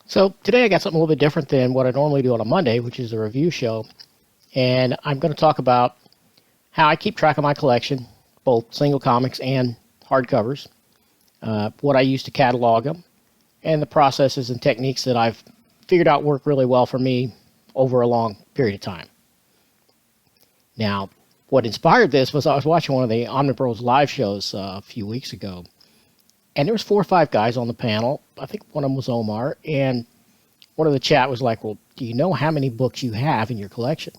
So today I got something a little bit different than what I normally do on a Monday, which is a review show. And I'm going to talk about how I keep track of my collection, both single comics and hardcovers, what I use to catalog them, and the processes and techniques that I've figured out work really well for me over a long period of time. Now, what inspired this was I was watching one of the Omnibros live shows a few weeks ago, and there was 4 or 5 guys on the panel. I think one of them was Omar, and one of the chat was like, well, do you know how many books you have in your collection?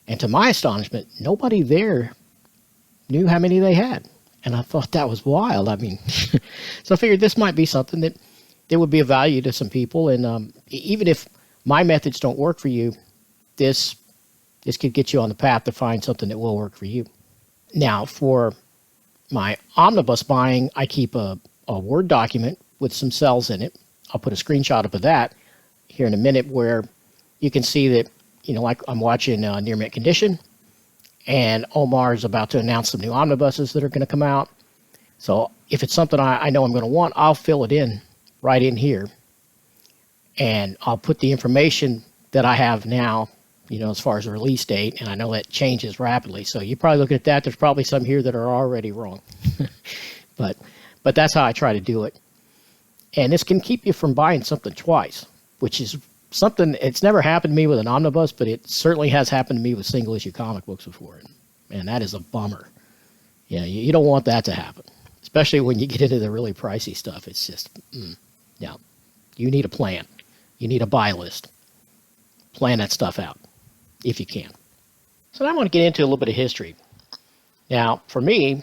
And to my astonishment, nobody there knew how many they had. And I thought that was wild. I mean, so I figured this might be something that would be of value to some people. And even if my methods don't work for you, this could get you on the path to find something that will work for you. Now, for my omnibus buying, I keep a Word document with some cells in it. I'll put a screenshot up of that here in a minute where you can see that, like I'm watching Near Mint Condition, and Omar is about to announce some new omnibuses that are going to come out. So if it's something I know I'm going to want, I'll fill it in right in here. And I'll put the information that I have now, as far as the release date, and I know that changes rapidly. So you probably look at that, there's probably some here that are already wrong. but that's how I try to do it. And this can keep you from buying something twice, which is something, it's never happened to me with an omnibus, but it certainly has happened to me with single issue comic books before. And that is a bummer. You don't want that to happen, especially when you get into the really pricey stuff. It's just, you need a plan. You need a buy list. Plan that stuff out if you can. So now I want to get into a little bit of history. Now, for me,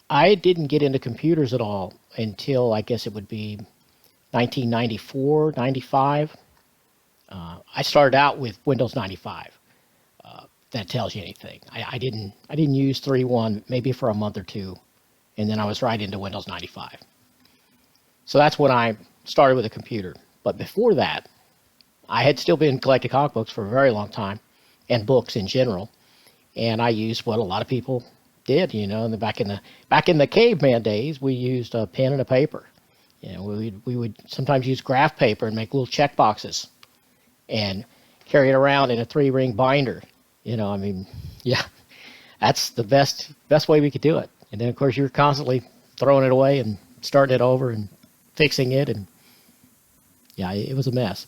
I didn't get into computers at all until I guess it would be 1994, 95. I started out with Windows 95. That tells you anything. I didn't use 3.1 maybe for a month or two, and then I was right into Windows 95. So that's when I started with a computer. But before that, I had still been collecting comic books for a very long time, and books in general. And I used what a lot of people did, back in the caveman days, we used a pen and a paper. We would sometimes use graph paper and make little check boxes and carry it around in a 3-ring binder. That's the best way we could do it. And then of course you're constantly throwing it away and starting it over and fixing it, and it was a mess.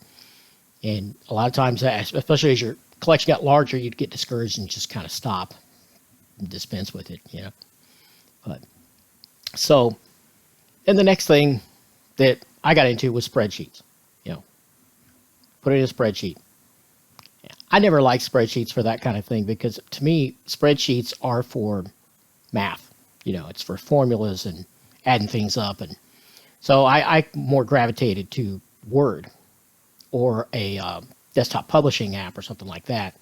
And a lot of times, especially as your collection got larger, you'd get discouraged and just kind of stop and dispense with it, But so, and the next thing that I got into was spreadsheets. Put it in a spreadsheet. I never liked spreadsheets for that kind of thing because to me, spreadsheets are for math. It's for formulas and adding things up. And so I more gravitated to Word or a desktop publishing app or something like that.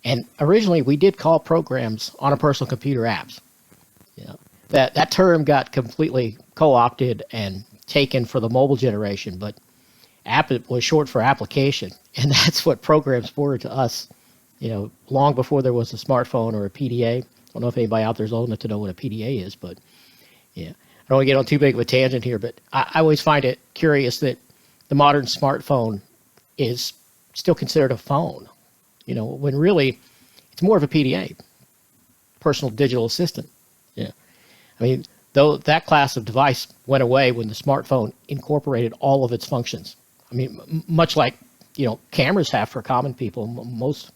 And originally we did call programs on a personal computer apps. That term got completely co-opted and taken for the mobile generation, but app was short for application, and that's what programs were to us, long before there was a smartphone or a PDA. I don't know if anybody out there is old enough to know what a PDA is, but I don't want to get on too big of a tangent here, but I always find it curious that the modern smartphone is still considered a phone, when really it's more of a PDA, personal digital assistant. Though that class of device went away when the smartphone incorporated all of its functions. Much like, cameras have for common people. Most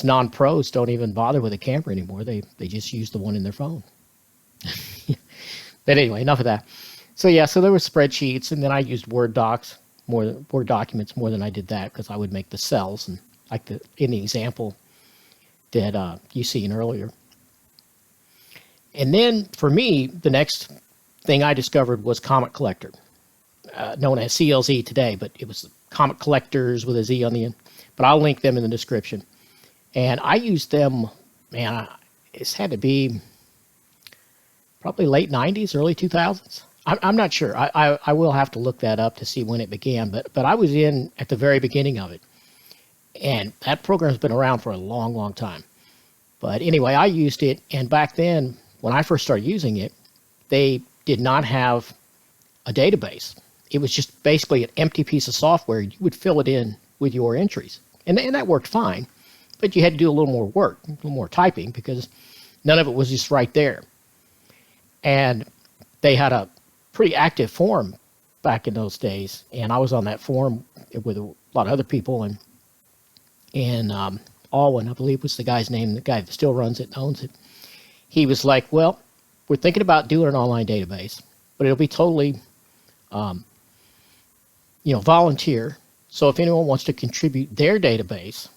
non-pros don't even bother with a camera anymore. They just use the one in their phone. But anyway, enough of that. So there were spreadsheets, and then I used Word documents more than I did that because I would make the cells, and like in the example that you seen earlier. And then for me, the next thing I discovered was Comic Collector, known as CLZ today, but it was Comic Collectors with a Z on the end. But I'll link them in the description. And I used them, it's had to be probably late 90s, early 2000s. I'm not sure. I will have to look that up to see when it began, but I was in at the very beginning of it. And that program's been around for a long, long time. But anyway, I used it, and back then, when I first started using it, they did not have a database. it was just basically an empty piece of software. You would fill it in with your entries. And that worked fine, but you had to do a little more work, a little more typing, because none of it was just right there. And they had a pretty active forum back in those days, and I was on that forum with a lot of other people, and Alwyn, I believe was the guy's name, the guy that still runs it and owns it. He was like, well, we're thinking about doing an online database, but it'll be totally volunteer. So if anyone wants to contribute their database,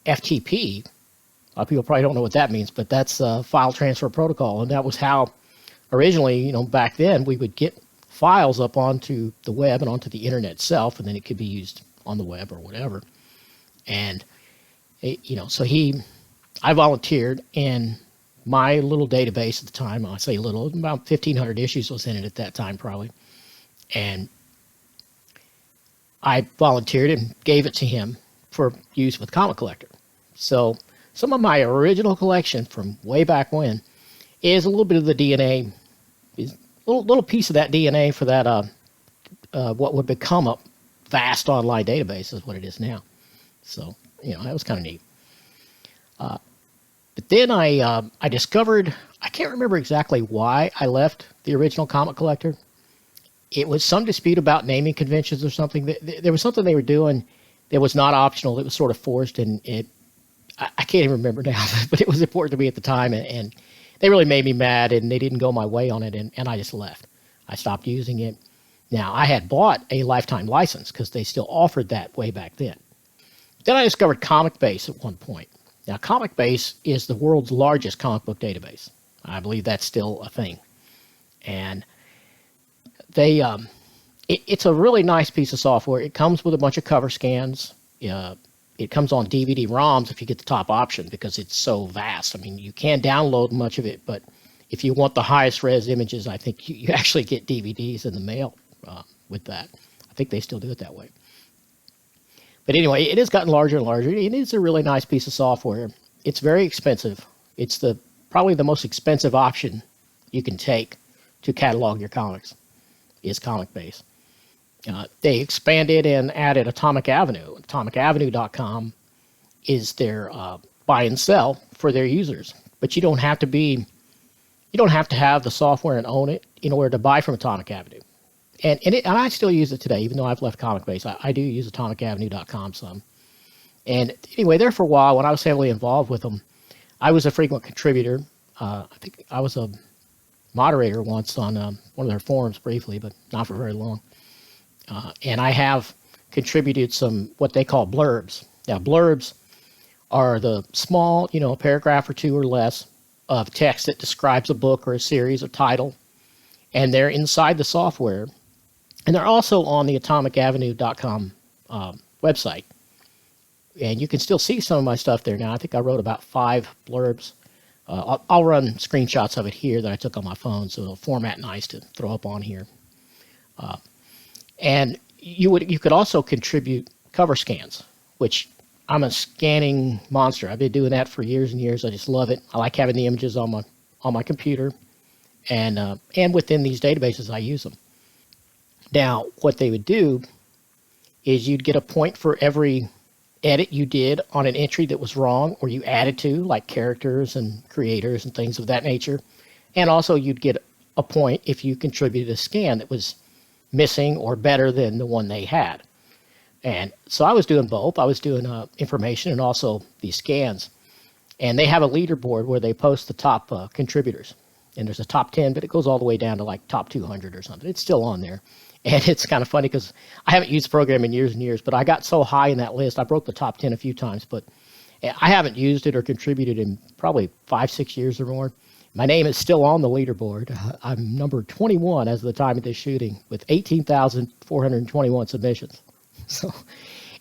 FTP, a lot of people probably don't know what that means, but that's file transfer protocol. And that was how originally, back then, we would get files up onto the web and onto the internet itself, and then it could be used on the web or whatever. And, I volunteered, and my little database at the time, I say little, about 1,500 issues was in it at that time probably. And I volunteered and gave it to him for use with Comic Collector. So some of my original collection from way back when is a little bit of the DNA, is a little piece of that DNA for that what would become a vast online database is what it is now. So, that was kind of neat. But then I discovered, I can't remember exactly why I left the original Comic Collector. It was some dispute about naming conventions or something. There was something they were doing that was not optional. It was sort of forced, and I can't even remember now, but it was important to me at the time, and they really made me mad, and they didn't go my way on it, and I just left. I stopped using it. Now, I had bought a lifetime license because they still offered that way back then. Then I discovered ComicBase at one point. Now, ComicBase is the world's largest comic book database. I believe that's still a thing. And it's a really nice piece of software. It comes with a bunch of cover scans. It comes on DVD-ROMs if you get the top option because it's so vast. I mean, you can download much of it, but if you want the highest res images, I think you actually get DVDs in the mail with that. I think they still do it that way. But anyway, it has gotten larger and larger. It is a really nice piece of software. It's very expensive. It's probably the most expensive option you can take to catalog your comics is ComicBase. They expanded and added AtomicAvenue. AtomicAvenue.com is their buy and sell for their users. But you don't have to have the software and own it in order to buy from AtomicAvenue. And I still use it today, even though I've left ComicBase. I do use AtomicAvenue.com some. And anyway, there for a while, when I was heavily involved with them, I was a frequent contributor. I think I was a moderator once on one of their forums briefly, but not for very long. And I have contributed some what they call blurbs. Now, blurbs are the small, a paragraph or two or less of text that describes a book or a series or title. And they're inside the software. And they're also on the AtomicAvenue.com website. And you can still see some of my stuff there now. I think I wrote about 5 blurbs. I'll run screenshots of it here that I took on my phone, so it'll format nice to throw up on here. And you could also contribute cover scans, which I'm a scanning monster. I've been doing that for years and years. I just love it. I like having the images on my computer, and within these databases, I use them. Now, what they would do is you'd get a point for every edit you did on an entry that was wrong or you added to, like characters and creators and things of that nature. And also you'd get a point if you contributed a scan that was missing or better than the one they had. And so I was doing both. I was doing information and also these scans. And they have a leaderboard where they post the top contributors. And there's a top 10, but it goes all the way down to like top 200 or something. It's still on there. And it's kind of funny because I haven't used the program in years and years, but I got so high in that list. I broke the top 10 a few times, but I haven't used it or contributed in probably 5-6 years or more. My name is still on the leaderboard. I'm number 21 as of the time of this shooting with 18,421 submissions. So,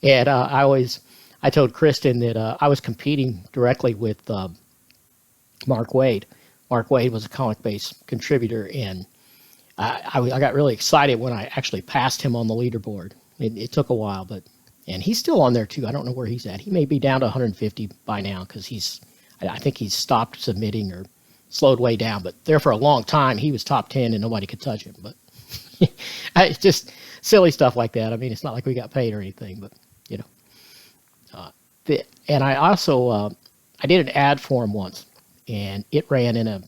and I told Kristen that I was competing directly with Mark Waid. Mark Waid was a ComicBase contributor, and I got really excited when I actually passed him on the leaderboard. It took a while, and he's still on there too. I don't know where he's at. He may be down to 150 by now because I think he's stopped submitting or slowed way down. But there for a long time, he was top 10 and nobody could touch him. But It's just silly stuff like that. I mean, it's not like we got paid or anything, but you know. And I also I did an ad for him once, and it ran in a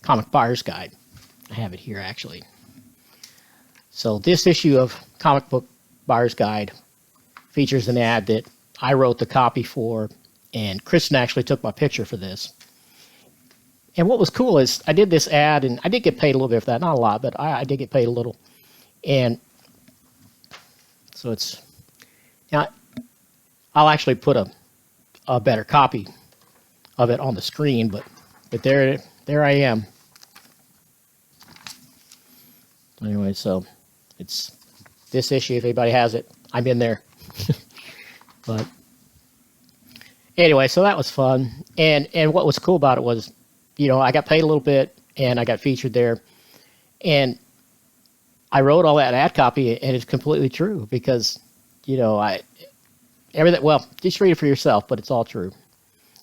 comic buyer's guide. I have it here actually. So this issue of Comic Book Buyer's Guide features an ad that I wrote the copy for, and Kristen actually took my picture for this. And what was cool is I did this ad, and I did get paid a little bit for that. Not a lot, but I did get paid a little. And so it's, now I'll actually put a better copy of it on the screen, but there I am. Anyway, so it's this issue. If anybody has it, I'm in there. But anyway, so that was fun. And what was cool about it was, you know, I got paid a little bit, and I got featured there. And I wrote all that ad copy, and it's completely true because, you know, everything. Well, just read it for yourself, but it's all true.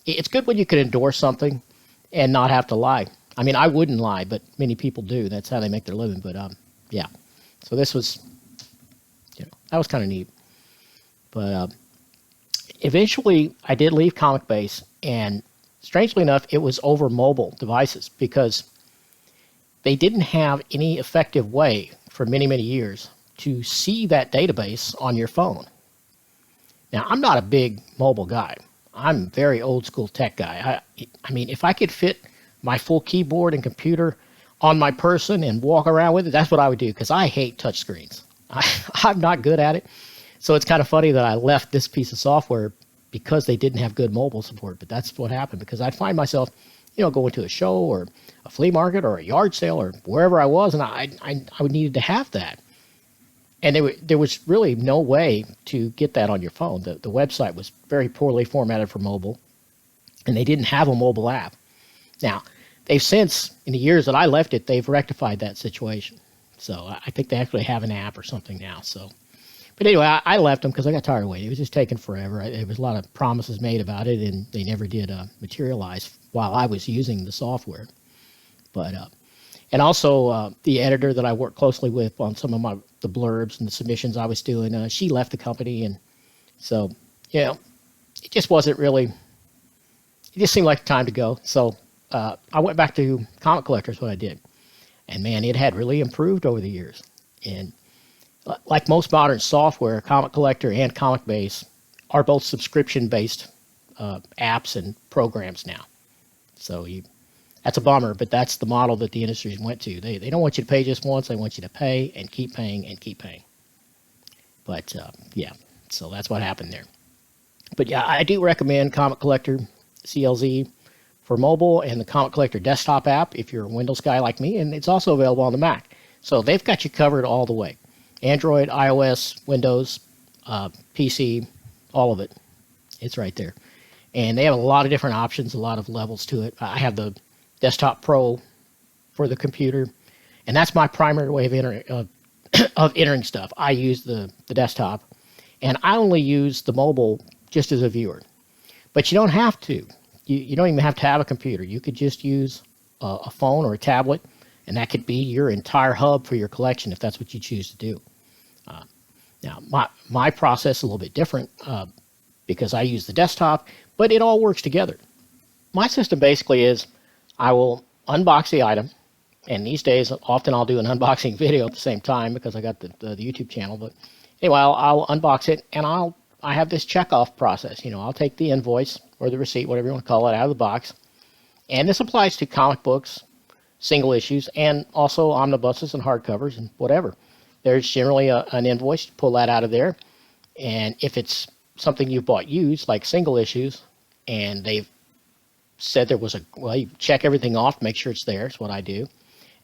It's good when you can endorse something and not have to lie. I mean, I wouldn't lie, but many people do. That's how they make their living. But yeah. So this was, you know, that was kind of neat. But eventually, I did leave ComicBase, and strangely enough, it was over mobile devices because they didn't have any effective way for many, many years to see that database on your phone. Now, I'm not a big mobile guy. I'm a very old school tech guy. I mean, if I could fit my full keyboard and computer on my person and walk around with it, that's what I would do because I hate touchscreens. I'm not good at it. So it's kind of funny that I left this piece of software because they didn't have good mobile support. But that's what happened because I'd find myself, you know, going to a show or a flea market or a yard sale or wherever I was, and I would needed to have that. And there was really no way to get that on your phone. The website was very poorly formatted for mobile, and they didn't have a mobile app. Now, they've since, in the years that I left it, they've rectified that situation. So I think they actually have an app or something now. So, but anyway, I left them because I got tired of waiting. It was just taking forever. There was a lot of promises made about it, and they never did materialize while I was using the software. But and also the editor that I worked closely with on some of the blurbs and the submissions I was doing, she left the company, and so, you know, it just wasn't really. It just seemed like the time to go. So I went back to Comic Collector is what I did, and man, it had really improved over the years. And like most modern software, Comic Collector and ComicBase are both subscription-based apps and programs now. So that's a bummer, but that's the model that the industry went to. They don't want you to pay just once. They want you to pay and keep paying and keep paying. But, yeah, so that's what happened there. But, yeah, I do recommend Comic Collector CLZ for mobile and the Comic Collector desktop app if you're a Windows guy like me, and it's also available on the Mac. So they've got you covered all the way. Android, iOS, Windows, PC, all of it. It's right there. And they have a lot of different options, a lot of levels to it. I have the Desktop Pro for the computer, and that's my primary way of entering stuff. I use the desktop, and I only use the mobile just as a viewer. But you don't have to. You don't even have to have a computer. You could just use a phone or a tablet, and that could be your entire hub for your collection if that's what you choose to do. Now, my process is a little bit different because I use the desktop, but it all works together. My system basically is I will unbox the item, and these days often I'll do an unboxing video at the same time because I got the YouTube channel. But anyway, I'll unbox it, and I have this checkoff process. You know, I'll take the invoice or the receipt, whatever you want to call it, out of the box. And this applies to comic books, single issues, and also omnibuses and hardcovers and whatever. There's generally an invoice. Pull that out of there. And if it's something you bought used, like single issues, and they've said there was you check everything off, make sure it's there. That's what I do.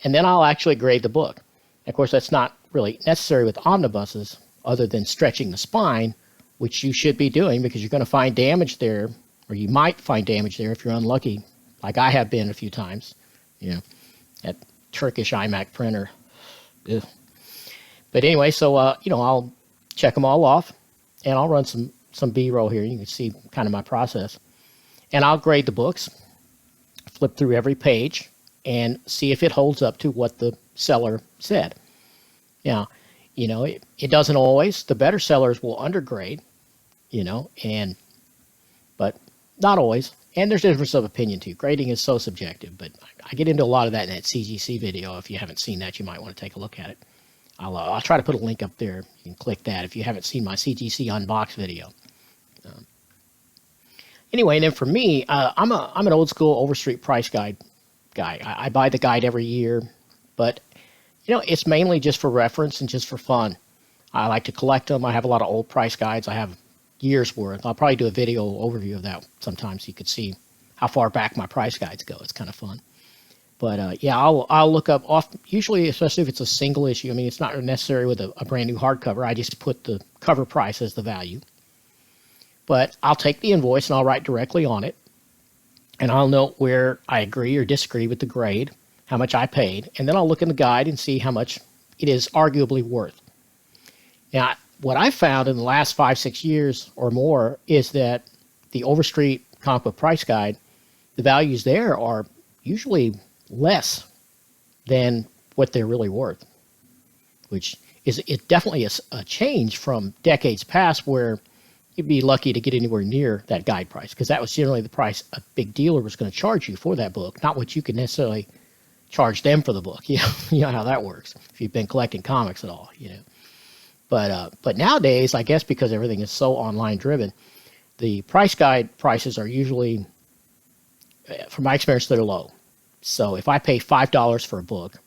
And then I'll actually grade the book. Of course, that's not really necessary with omnibuses other than stretching the spine, which you should be doing because you're going to find damage there, or you might find damage there if you're unlucky, like I have been a few times. You know, that Turkish iMac printer. Ugh. But anyway, so, you know, I'll check them all off, and I'll run some B-roll here. You can see kind of my process. And I'll grade the books, flip through every page, and see if it holds up to what the seller said. Now, it doesn't always. The better sellers will undergrade, but not always. And there's a difference of opinion too. Grading is so subjective, but I get into a lot of that in that CGC video. If you haven't seen that, you might want to take a look at it. I'll try to put a link up there. You can click that if you haven't seen my CGC unbox video. Anyway, and then for me, I'm an old school Overstreet price guide guy. I buy the guide every year, but it's mainly just for reference and just for fun. I like to collect them. I have a lot of old price guides. I have years worth. I'll probably do a video overview of that sometime so you could see how far back my price guides go. It's kind of fun. But yeah, I'll look up usually, especially if it's a single issue. I mean, it's not necessary with a brand new hardcover. I just put the cover price as the value. But I'll take the invoice and I'll write directly on it. And I'll note where I agree or disagree with the grade, how much I paid, and then I'll look in the guide and see how much it is arguably worth. Now, what I've found in the last 5-6 years or more is that the Overstreet comic book price guide, the values there are usually less than what they're really worth, which is definitely a change from decades past where you'd be lucky to get anywhere near that guide price, because that was generally the price a big dealer was going to charge you for that book, not what you could necessarily charge them for the book. You know how that works if you've been collecting comics at all. But nowadays, I guess because everything is so online driven, the price guide prices are usually, from my experience, they're low. So if I pay $5 for a book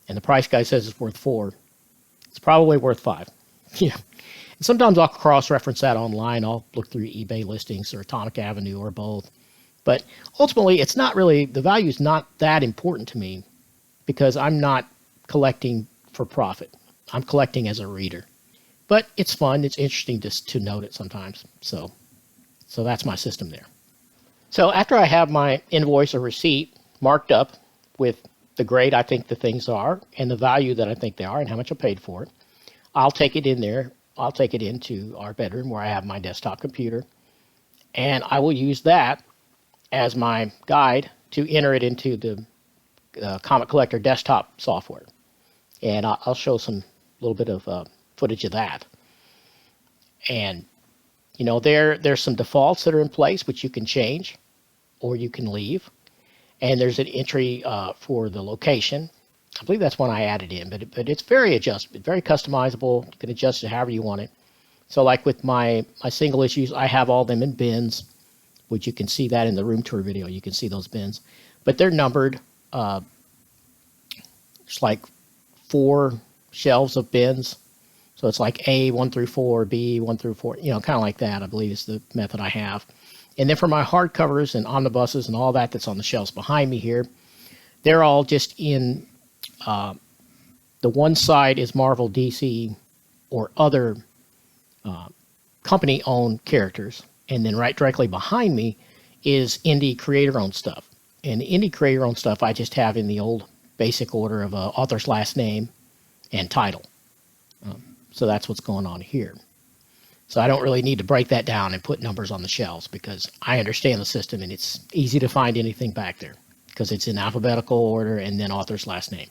and the price guide says it's worth $4, it's probably worth $5. And sometimes I'll cross-reference that online. I'll look through eBay listings or AtomicAvenue or both. But ultimately, it's not really, the value is not that important to me because I'm not collecting for profit. I'm collecting as a reader. But it's fun. It's interesting to note it sometimes. So that's my system there. So after I have my invoice or receipt marked up with the grade I think the things are and the value that I think they are and how much I paid for it, I'll take it in there. I'll take it into our bedroom where I have my desktop computer, and I will use that as my guide to enter it into the Comic Collector desktop software. And I'll show some little bit of footage of that. And there's some defaults that are in place which you can change or you can leave. And there's an entry for the location. I believe that's one I added in, but it's very adjustable, very customizable. You can adjust it however you want it. So like with my single issues, I have all them in bins, which you can see that in the room tour video. You can see those bins, but they're numbered. It's like 4 shelves of bins. So it's like A 1 through 4, B 1 through 4, kind of like that, I believe is the method I have. And then for my hardcovers and omnibuses and all that's on the shelves behind me here, they're all just in, the one side is Marvel, DC, or other company-owned characters. And then right directly behind me is indie creator-owned stuff. And the indie creator-owned stuff I just have in the old basic order of author's last name and title. So that's what's going on here. So I don't really need to break that down and put numbers on the shelves because I understand the system and it's easy to find anything back there because it's in alphabetical order and then author's last name.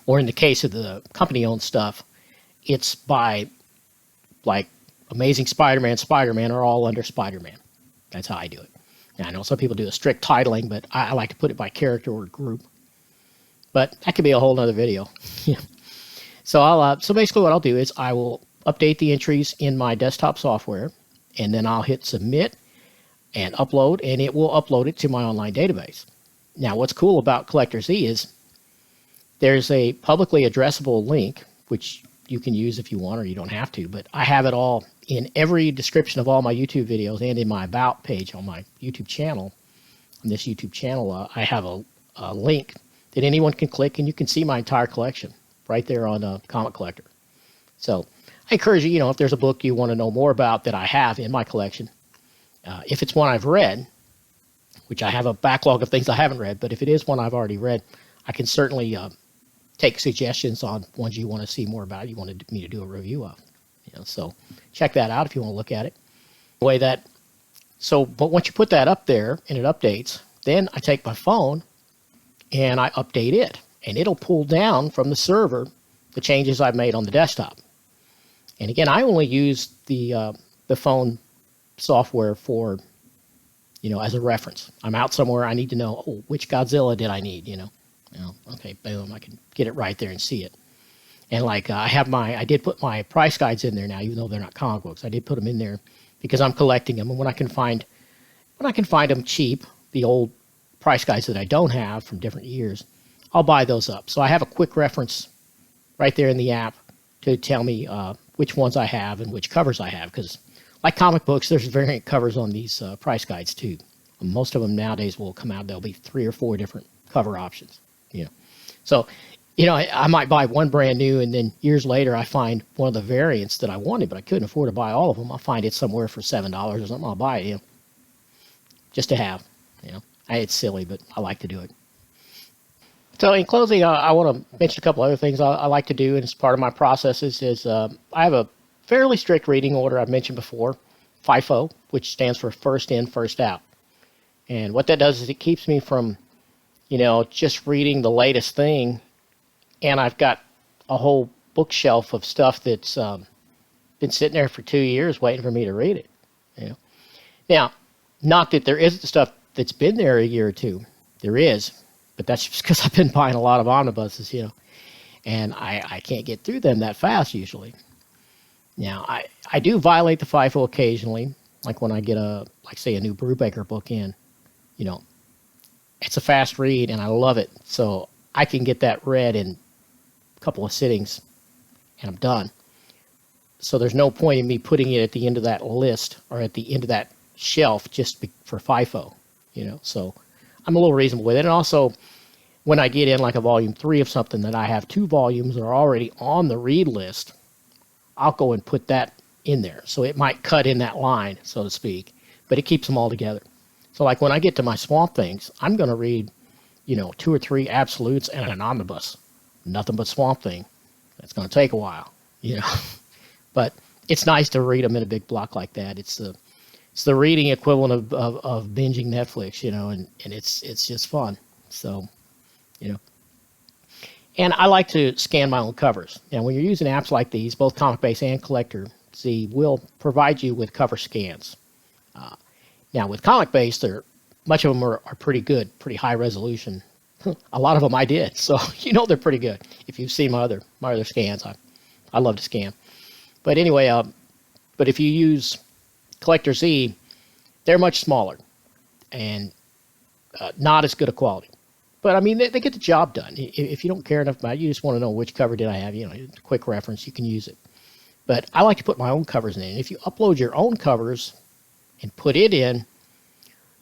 Or in the case of the company-owned stuff, it's by, like, Amazing Spider-Man are all under Spider-Man. That's how I do it. Now, I know some people do a strict titling, but I like to put it by character or group. But that could be a whole other video. So so basically what I'll do is I will update the entries in my desktop software, and then I'll hit submit and upload, and it will upload it to my online database. Now, what's cool about Collector Z is there's a publicly addressable link, which you can use if you want or you don't have to, but I have it all in every description of all my YouTube videos and in my About page on my YouTube channel. On this YouTube channel, I have a link that anyone can click, and you can see my entire collection right there on Comic Collector. So I encourage you, if there's a book you want to know more about that I have in my collection, if it's one I've read, which I have a backlog of things I haven't read, but if it is one I've already read, I can certainly take suggestions on ones you want to see more about, you wanted me to do a review of. So check that out if you want to look at it. But once you put that up there and it updates, then I take my phone and I update it. and it'll pull down from the server the changes I've made on the desktop. And again, I only use the phone software for, as a reference. I'm out somewhere, I need to know, oh, which Godzilla did I need, okay, boom, I can get it right there and see it. And like I did put my price guides in there now, even though they're not comic books. I did put them in there because I'm collecting them, and when I can find them cheap, the old price guides that I don't have from different years, I'll buy those up. So I have a quick reference right there in the app to tell me which ones I have and which covers I have. Because like comic books, there's variant covers on these price guides too. Most of them nowadays will come out. There'll be 3 or 4 different cover options. So I might buy one brand new, and then years later I find one of the variants that I wanted, but I couldn't afford to buy all of them. I'll find it somewhere for $7 or something. I'll buy it, just to have. It's silly, but I like to do it. So in closing, I want to mention a couple other things I like to do, and as part of my processes is I have a fairly strict reading order I've mentioned before, FIFO, which stands for first in, first out. And what that does is it keeps me from, just reading the latest thing, and I've got a whole bookshelf of stuff that's been sitting there for 2 years waiting for me to read it. Now, not that there isn't stuff that's been there a year or two. There is, but that's just because I've been buying a lot of omnibuses, and I can't get through them that fast usually. Now, I do violate the FIFO occasionally, like when I get say a new Brubaker book in, it's a fast read and I love it. So I can get that read in a couple of sittings and I'm done. So there's no point in me putting it at the end of that list or at the end of that shelf just for FIFO, So I'm a little reasonable with it. And also, when I get in like a volume 3 of something that I have 2 volumes that are already on the read list, I'll go and put that in there. So it might cut in that line, so to speak, but it keeps them all together. So like when I get to my Swamp Things, I'm going to read, 2 or 3 absolutes and an omnibus. Nothing but Swamp Thing. That's going to take a while, But it's nice to read them in a big block like that. It's the reading equivalent of binging Netflix, and it's just fun. So, And I like to scan my own covers. Now, when you're using apps like these, both ComicBase and Collector Z will provide you with cover scans. Now, with ComicBase, much of them are pretty good, pretty high resolution. A lot of them I did, so they're pretty good. If you've seen my other scans, I love to scan. But anyway, but if you use Collector Z, they're much smaller and not as good a quality. But I mean, they get the job done. If you don't care enough about it, you just want to know which cover did I have, quick reference, you can use it. But I like to put my own covers in. And if you upload your own covers and put it in,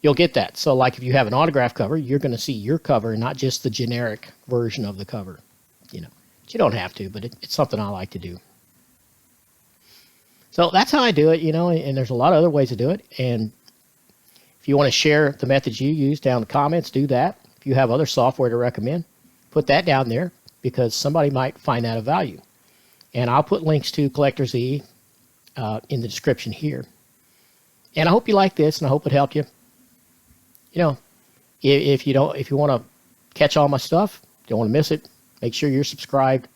you'll get that. So like if you have an autograph cover, you're going to see your cover, not just the generic version of the cover. But you don't have to, but it's something I like to do. So that's how I do it, and there's a lot of other ways to do it. And if you want to share the methods you use down in the comments, do that. If you have other software to recommend, put that down there because somebody might find that of value. And I'll put links to Collector Z in the description here. And I hope you like this, and I hope it helped you. If you want to catch all my stuff, don't want to miss it, make sure you're subscribed.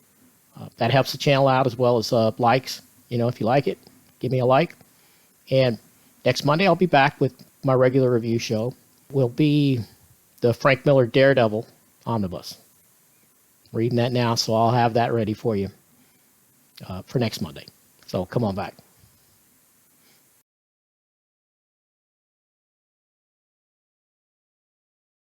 That helps the channel out as well as likes. If you like it, give me a like. And next Monday, I'll be back with my regular review show. Will be the Frank Miller Daredevil Omnibus. I'm reading that now, so I'll have that ready for you for next Monday. So come on back.